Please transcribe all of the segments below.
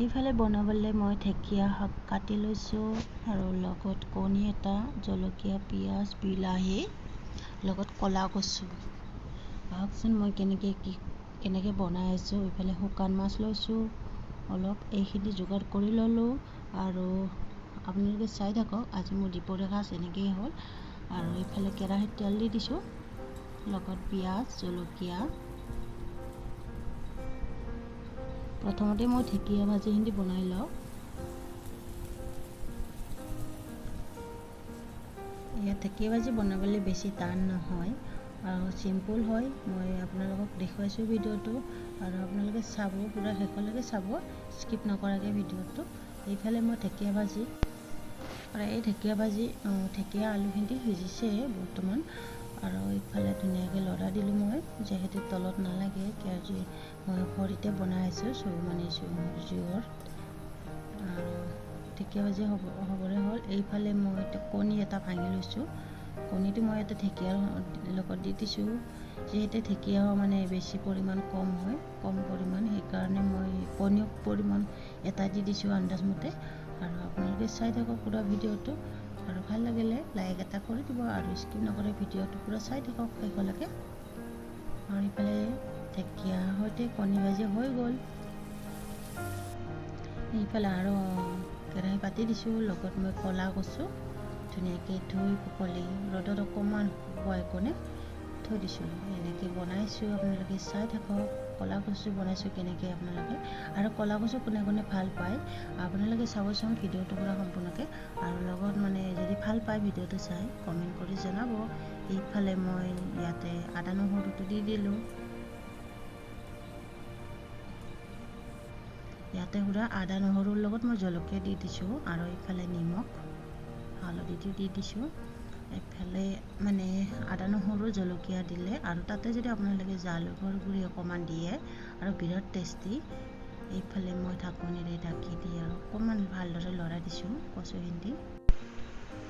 এইফালে বনাবলৈ মই ঢেকীয়া শাক কাটি লৈছোঁ আৰু লগত কণী এটা, জলকীয়া, পিঁয়াজ, বিলাহী, লগত ক'লা কচু। আহকচোন মই কেনেকৈ বনাই আছোঁ। এইফালে শুকান মাছ লৈছোঁ অলপ, এইখিনি যোগাৰ কৰি ল'লোঁ আৰু আপোনালোকে চাই থাকক। আজি মোৰ দুপৰীয়া সাজ এনেকৈয়ে হ'ল। আৰু এইফালে কেৰাহীত তেল দি দিছোঁ, লগত পিঁয়াজ, জলকীয়া। প্ৰথমতে মই ঢেকীয়া ভাজিখিনি বনাই লওঁ। ইয়াত ঢেকীয়া ভাজি বনাবলৈ বেছি টান নহয় আৰু চিম্পুল হয়। মই আপোনালোকক দেখুৱাইছোঁ ভিডিঅ'টো আৰু আপোনালোকে চাব, পূৰা শেষলৈকে চাব, স্কিপ নকৰাকৈ ভিডিঅ'টো। এইফালে মই ঢেকীয়া ভাজি ঢেকীয়া আলুখিনি সিজিছে বৰ্তমান। আৰু এইফালে ধুনীয়াকৈ লৰাই দিলোঁ মই, যিহেতু তলত নালাগে, কিয় মই খৰিতে বনাই আছোঁ, জুইৰ। আৰু ঢেকীয়া ভাজি হ'বৰে হ'ল। এইফালে মই কণী এটা ভাঙি লৈছোঁ। কণীটো মই এটা ঢেকীয়াৰ লগত দি দিছোঁ, যিহেতু ঢেকীয়া বেছি পৰিমাণ কম হয়, সেইকাৰণে মই কণীৰ পৰিমাণ এটা দি দিছোঁ আন্দাজমতে। আৰু আপোনালোকে চাই থাকক পূৰা ভিডিঅ'টো, আৰু ভাল লাগিলে লাইক এটা কৰি দিব আৰু স্কিপ নকৰে ভিডিঅ'টো পূৰা চাই থাকক শেষলৈকে। আৰু এইফালে ঢেকীয়াৰ সৈতে কণী ভাজি হৈ গ'ল। এইফালে আৰু কেৰাহী পাতি দিছোঁ, লগত মই ক'লা কচু ধুনীয়াকৈ ধুই পখলি ৰ'দত অকণমান শুকুৱাই কিনে থৈ দিছোঁ। এনেকৈ বনাইছোঁ, আপোনালোকে চাই থাকক। ক'লা কচু বনাইছোঁ কেনেকৈ আপোনালোকে, আৰু ক'লা কচু কোনে কোনে ভাল পায় আপোনালোকে চাবচোন ভিডিঅ'টো পূৰা সম্পূৰ্ণকৈ। আৰু লগত যদি ভাল পায় ভিডিঅ'টো চাই কমেণ্ট কৰি জনাব। এইফালে মই ইয়াতে আদা নহৰুটো দি দিলোঁ। ইয়াতে পূৰা আদা নহৰুৰ লগত মই জলকীয়া দি দিছোঁ, আৰু এইফালে নিমখ হালধিটো দি দিছোঁ। এইফালে আদা নহৰু জলকীয়া দিলে, আৰু তাতে যদি আপোনালোকে জালুকৰ গুড়ি অকণমান দিয়ে আৰু বিৰাট টেষ্টি। এইফালে মই ঢাকনিৰে ঢাকি দি আৰু অকণমান ভালদৰে লৰাই দিছোঁ কচুখিনি।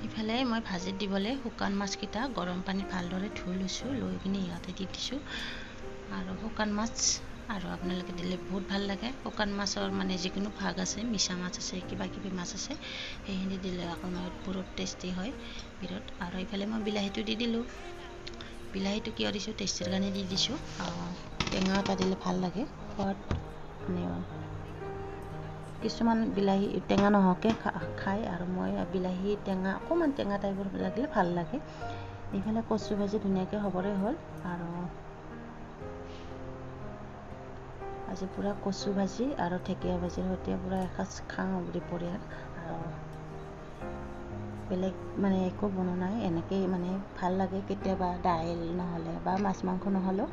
ইফালে মই ভাজিত দিবলৈ শুকান মাছকেইটা গৰম পানীত ভালদৰে ধুই লৈছোঁ, লৈ কিনে ইয়াতে দি দিছোঁ। আৰু শুকান মাছ আৰু আপোনালোকে দিলে বহুত ভাল লাগে। শুকান মাছৰ যিকোনো ভাগ আছে, মিছা মাছ আছে, কিবা কিবি মাছ আছে, সেইখিনি দিলে অকণমান বহুত টেষ্টি হয় বিৰাট। আৰু এইফালে মই বিলাহীটো দি দিলোঁ। বিলাহীটো কিয় দিছোঁ, টেষ্টিৰ কাৰণে দি দিছোঁ। টেঙা এটা দিলে ভাল লাগে সোৱাদ। কিছুমান বিলাহী টেঙা নোহোৱাকৈ খায়, আৰু মই বিলাহী টেঙা অকণমান টেঙা টাইপৰ লাগিলে ভাল লাগে। এইফালে কচু ভাজি ধুনীয়াকৈ হ'বৰে হ'ল। আৰু আজি পূৰা কচু ভাজি আৰু ঢেকীয়া ভাজিৰ সৈতে পূৰা এসাঁজ খাওঁ দুপৰীয়া। আৰু বেলেগ একো বনোৱা নাই, এনেকেই ভাল লাগে। কেতিয়াবা দাইল নহ'লে বা মাছ মাংস নহ'লেও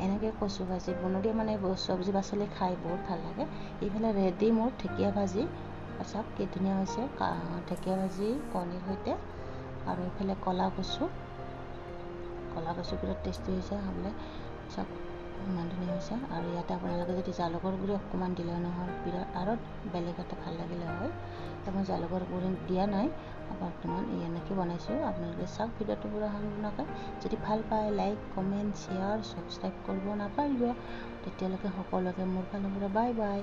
এনেকৈ কচু ভাজি বনালে চব্জি পাচলি খাই বহুত ভাল লাগে। এইফালে ৰেডি মোৰ ঢেকীয়া ভাজি, চাওক কি ধুনীয়া হৈছে ঢেকীয়া ভাজি কণীৰ সৈতে। আৰু এইফালে ক'লা কচু বিৰাট টেষ্টি হৈছে খাবলৈ, চাওক ইমান ধুনীয়া হৈছে। আৰু ইয়াতে আপোনালোকে যদি জালুকৰ গুড়ি অকণমান দিলে নহয় বিৰাট আৰু বেলেগ এটা ভাল লাগিলে হয়। এতিয়া মই জালুকৰ গুড়ি দিয়া নাই বৰ্তমান, এনেকৈ বনাইছোঁ। আপোনালোকে চাওক ভিডিঅ'টো পূৰা সম্পূৰ্ণকৈ। যদি ভাল পায় লাইক, কমেণ্ট, শ্বেয়াৰ, ছাবস্ক্ৰাইব কৰিব নাপাহৰিব। তেতিয়ালৈকে সকলোকে মোৰ ফালৰ পৰা বাই বাই।